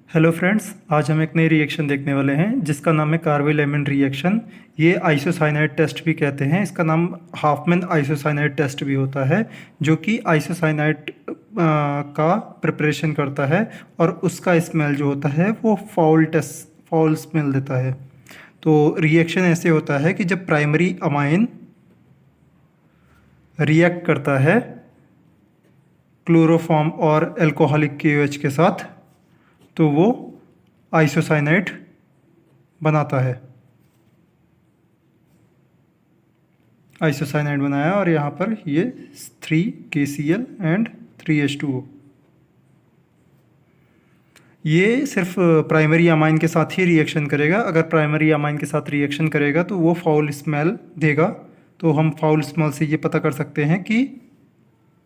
Hello friends, आज हम एक नई रिएक्शन देखने वाले हैं जिसका नाम है कार्बाइल-एमीन रिएक्शन। ये आइसोसाइनाइड टेस्ट भी कहते हैं। इसका नाम हाफमैन आइसोसाइनाइड टेस्ट भी होता है, जो कि आइसोसाइनाइड का प्रिपरेशन करता है और उसका स्मेल जो होता है वो फाउल स्मेल देता है। तो रिएक्शन ऐसे होता है कि जब प्राइमरी अमाइन रिएक्ट करता है क्लोरोफॉर्म और अल्कोहलिक KOH के साथ, तो वो आइसोसाइनाइड बनाता है। आइसोसाइनाइड बनाया और यहाँ पर ये 3KCl एंड 3H2O। ये सिर्फ प्राइमरी अमाइन के साथ ही रिएक्शन करेगा। अगर प्राइमरी अमाइन के साथ रिएक्शन करेगा तो वो फाउल स्मेल देगा। तो हम फाउल स्मेल से ये पता कर सकते हैं कि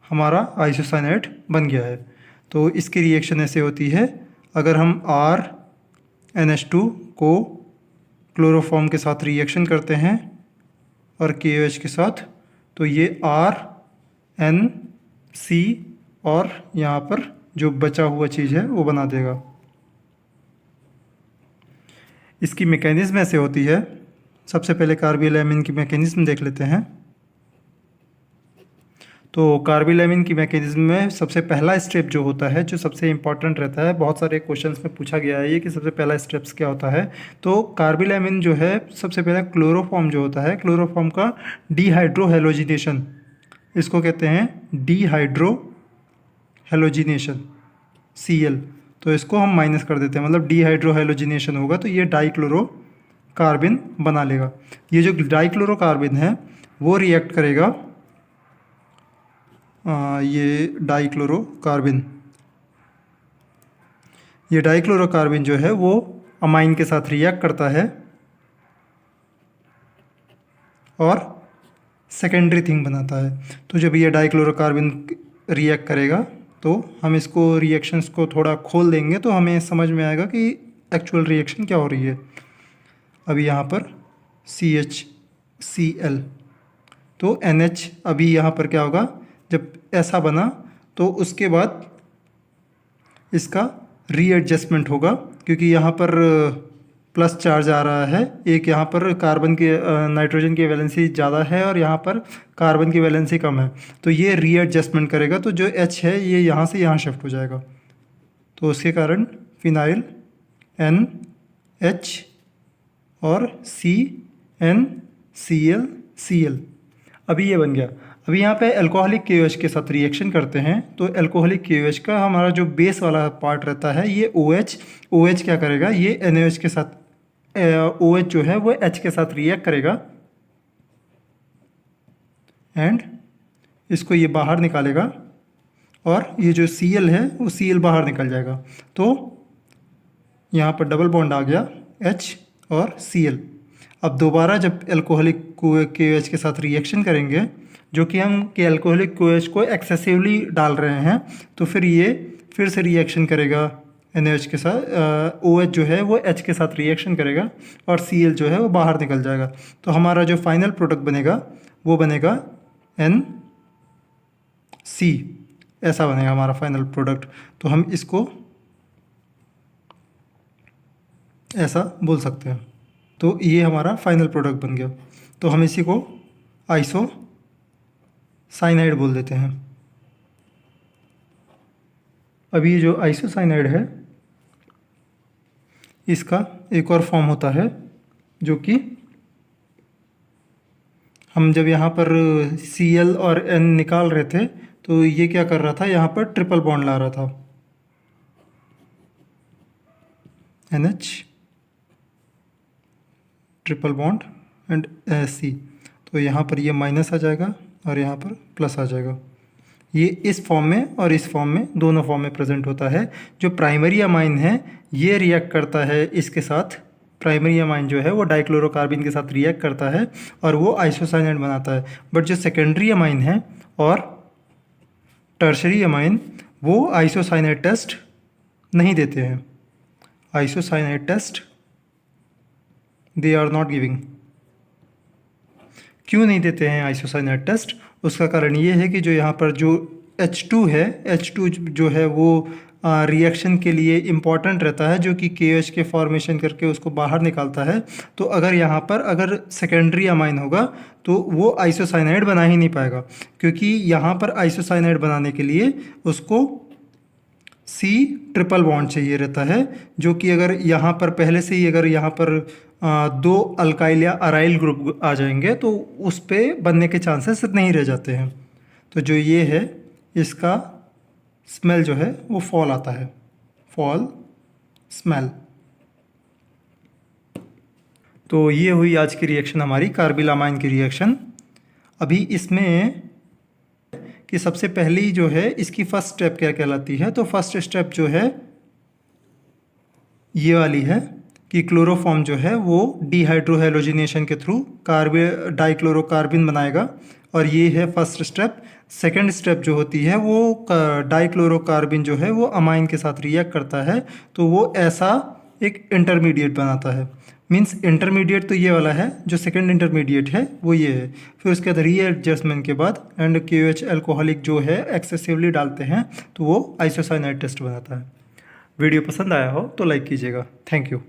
हमारा आइसोसाइनाइड बन गया है। तो इसकी रिएक्शन ऐसे होती है, अगर हम RNH2 को क्लोरोफॉर्म के साथ रिएक्शन करते हैं और KOH के साथ, तो ये RNC और यहाँ पर जो बचा हुआ चीज़ है वो बना देगा। इसकी मैकेनिज्म ऐसे होती है। सबसे पहले कार्बाइल-एमीन की मैकेनिज्म देख लेते हैं। तो कार्बाइल-एमीन की मैकेनिज्म में सबसे पहला स्टेप जो होता है, जो सबसे इंपॉर्टेंट रहता है, बहुत सारे क्वेश्चंस में पूछा गया है ये कि सबसे पहला स्टेप्स क्या होता है। तो कार्बाइल-एमीन जो है, सबसे पहले क्लोरोफॉर्म जो होता है, क्लोरोफॉर्म का डिहाइड्रो हैलोजिनेशन, इसको कहते हैं डिहाइड्रो हैलोजिनेशन, Cl। तो इसको हम माइनस कर देते हैं, मतलब डिहाइड्रो हैलोजिनेशन होगा तो ये डाइक्लोरोकार्बन बना लेगा। ये जो डाइक्लोरोकार्बन है वो रिएक्ट करेगा ये डाइक्लोरोकार्बन जो है वो अमाइन के साथ रिएक्ट करता है और सेकेंडरी थिंग बनाता है। तो जब ये डाइक्लोरोकार्बन रिएक्ट करेगा तो हम इसको रिएक्शंस को थोड़ा खोल देंगे तो हमें समझ में आएगा कि एक्चुअल रिएक्शन क्या हो रही है। अभी यहाँ पर CHCl, तो NH अभी यहाँ पर क्या होगा, जब ऐसा बना तो उसके बाद इसका रीएडजस्टमेंट होगा, क्योंकि यहाँ पर प्लस चार्ज आ रहा है। एक यहाँ पर कार्बन की नाइट्रोजन की वैलेंसी ज़्यादा है और यहाँ पर कार्बन की वैलेंसी कम है, तो ये रीएडजस्टमेंट करेगा। तो जो H है ये यहाँ से यहाँ शिफ्ट हो जाएगा, तो उसके कारण फिनाइल NH और CnClCl, अभी ये बन गया। अभी यहाँ पे अल्कोहलिक KOH के साथ रिएक्शन करते हैं तो अल्कोहलिक KOH का हमारा जो बेस वाला पार्ट रहता है ये OH क्या करेगा, ये NaOH के साथ OH जो है वो H के साथ रिएक्ट करेगा एंड इसको ये बाहर निकालेगा और ये जो Cl है वो Cl बाहर निकल जाएगा। तो यहाँ पर डबल बॉन्ड आ गया H और Cl। अब दोबारा जब अल्कोहलिक KOH के साथ रिएक्शन करेंगे, जो कि हम के अल्कोहलिक KOH को एक्सेसिवली डाल रहे हैं, तो फिर ये फिर से रिएक्शन करेगा NaOH के साथ। OH जो है वो H के साथ रिएक्शन करेगा और Cl जो है वो बाहर निकल जाएगा। तो हमारा जो फाइनल प्रोडक्ट बनेगा वो बनेगा NC, ऐसा बनेगा हमारा फाइनल प्रोडक्ट। तो हम इसको ऐसा बोल सकते हैं। तो ये हमारा फाइनल प्रोडक्ट बन गया। तो हम इसी को आइसोसाइनाइड बोल देते हैं। अभी जो आइसोसाइनाइड है इसका एक और फॉर्म होता है, जो कि हम जब यहाँ पर Cl और N निकाल रहे थे तो ये क्या कर रहा था, यहाँ पर ट्रिपल बॉन्ड ला रहा था, NH triple bond and C। तो यहाँ पर ये माइनस आ जाएगा और यहाँ पर प्लस आ जाएगा। ये इस फॉर्म में और इस फॉर्म में, दोनों फॉर्म में प्रेजेंट होता है। जो प्राइमरी अमाइन है ये रिएक्ट करता है इसके साथ, प्राइमरी अमाइन जो है वो डाइक्लोरोकार्बन के साथ रिएक्ट करता है और वो आइसोसाइनाइड बनाता है। बट जो सेकेंडरी अमाइन है और टर्शरी अमाइन वो आइसोसाइनाइड टेस्ट नहीं देते हैं। Isocyanide test they are not giving. क्यों नहीं देते हैं आइसोसाइनाइड टेस्ट? उसका कारण ये है कि जो यहाँ पर जो H2 है, H2 जो है वो रिएक्शन के लिए इम्पॉर्टेंट रहता है, जो कि KOH के फॉर्मेशन करके उसको बाहर निकालता है। तो अगर यहाँ पर अगर सेकेंडरी अमाइन होगा तो वो आइसोसाइनाइड बना ही नहीं पाएगा, क्योंकि यहाँ पर आइसोसाइनाइड बनाने के लिए उसको C ट्रिपल बॉन्ड चाहिए रहता है, जो कि अगर यहाँ पर पहले से ही अगर यहाँ पर दो अल्काइल या अराइल ग्रुप आ जाएंगे तो उस पे बनने के चांसेस नहीं रह जाते हैं। तो जो ये है इसका स्मेल जो है वो फॉल आता है, फॉल स्मेल। तो ये हुई आज की रिएक्शन हमारी कार्बिलामाइन की रिएक्शन। अभी इसमें कि सबसे पहली जो है इसकी फर्स्ट स्टेप क्या कहलाती है, तो फर्स्ट स्टेप जो है ये वाली है कि क्लोरोफॉर्म जो है वो डिहाइड्रोहेलोजिनेशन के थ्रू डाइक्लोरोकार्बिन बनाएगा, और ये है फर्स्ट स्टेप। सेकंड स्टेप जो होती है वो डाइक्लोरोकार्बिन जो है वो अमाइन के साथ रिएक्ट करता है, तो वो ऐसा एक इंटरमीडिएट बनाता है। मींस इंटरमीडिएट तो ये वाला है, जो सेकंड इंटरमीडिएट है वो ये है। फिर उसके बाद रीएडजस्टमेंट के बाद एंड KOH अल्कोहलिक जो है एक्सेसिवली डालते हैं तो वो आइसोसाइनाइड टेस्ट बनाता है। वीडियो पसंद आया हो तो लाइक कीजिएगा। Thank you.